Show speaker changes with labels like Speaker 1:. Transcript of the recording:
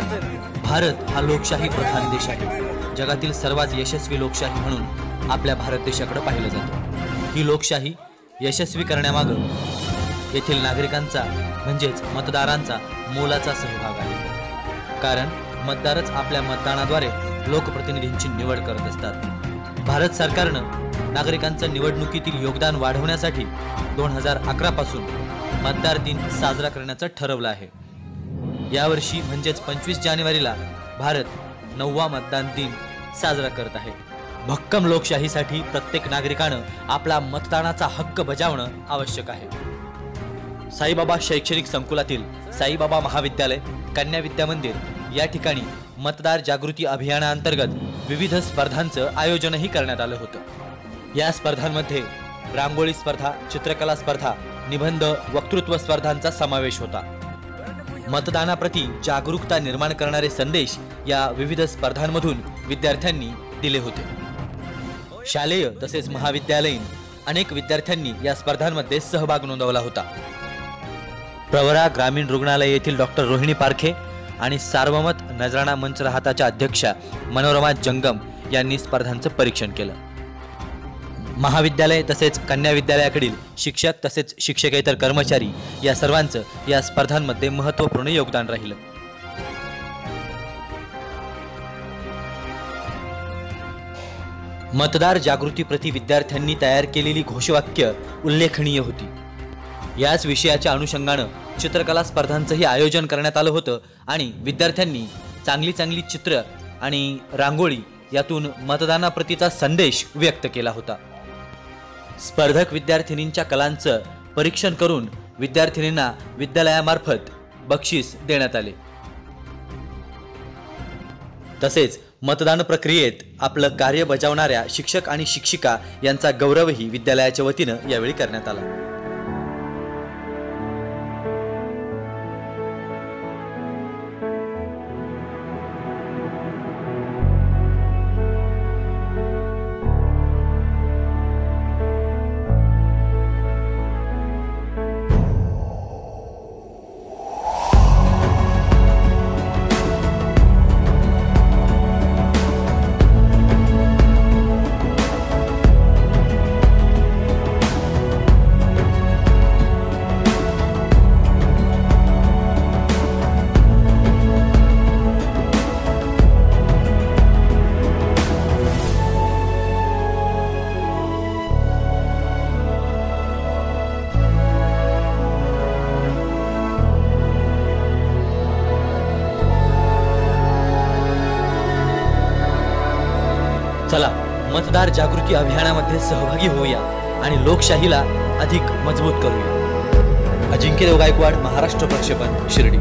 Speaker 1: भारत हा लोकशाही प्रधान देश आहे। जगातील सर्वात यशस्वी लोकशाही म्हणून आपल्या भारत देशाकडे पाहिलं जातं। ही लोकशाही यशस्वी करण्यामागे येथील नागरिकांचा म्हणजेच मतदारांचा मोलाचा सहभाग आहे। कारण मतदारच आपल्या मतदानाद्वारे लोकप्रतिनिधींची निवड करत असतात। भारत सरकारनं नागरिकांचं निवडणुकीतील योगदान वाढवण्यासाठी 2011 पासून मतदार दिन साजरा करण्याचं ठरवलं आहे। यावर्षी म्हणजेच 25 जानेवारीला भारत 9वा मतदान दिन साजरा करत आहे। भक्कम लोकशाहीसाठी प्रत्येक नागरिकानं आपला मतदानाचा हक्क बजावणं आवश्यक आहे। साईबाबा शैक्षणिक संकुलातील साईबाबा महाविद्यालय, कन्या विद्या मंदिर या ठिकाणी मतदार जागृती अभियानाअंतर्गत विविध स्पर्धांचं आयोजनही करण्यात आलं होतं। या स्पर्धांमध्ये रांगोळी स्पर्धा, चित्रकला स्पर्धा, निबंध, वक्तृत्व स्पर्धांचा समावेश होता। मतदानाप्रती जागरूकता निर्माण करणारे संदेश या विविध स्पर्धांमधून विद्यार्थ्यांनी दिले होते। शालेय तसेच महाविद्यालयीन अनेक विद्यार्थ्यांनी या स्पर्धांमध्ये सहभाग नोंदवला होता। प्रवरा ग्रामीण रुग्णालय येथील डॉक्टर रोहिणी पारखे आणि सार्वमत नजराणा मंच राहताच्या अध्यक्षा मनोरमा जंगम यांनी स्पर्धांचं परीक्षण केलं। महाविद्यालय तसेच कन्या विद्यालयाकडील शिक्षक तसेच शिक्षकेतर कर्मचारी या सर्वांचं या स्पर्धांमध्ये महत्त्वपूर्ण योगदान राहिलं। मतदार जागृतीप्रती विद्यार्थ्यांनी तयार केलेली घोषवाक्य उल्लेखनीय होती। याच विषयाच्या अनुषंगानं चित्रकला स्पर्धांचंही आयोजन करण्यात आलं होतं आणि विद्यार्थ्यांनी चांगली चित्र आणि रांगोळी यातून मतदानाप्रतीचा संदेश व्यक्त केला होता। स्पर्धक विद्यार्थिनींच्या कलांचं परीक्षण करून विद्यार्थिनींना विद्यालयामार्फत बक्षीस देण्यात आले। तसेच मतदान प्रक्रियेत आपलं कार्य बजावणाऱ्या शिक्षक आणि शिक्षिका यांचा गौरवही विद्यालयाच्या वतीनं यावेळी करण्यात आला। चला मतदार जागृती अभियानामध्ये सहभागी होऊया आणि लोकशाहीला अधिक मजबूत करूया। अजिंक्य देव गायकवाड, महाराष्ट्र प्रक्षेपण, शिर्डी।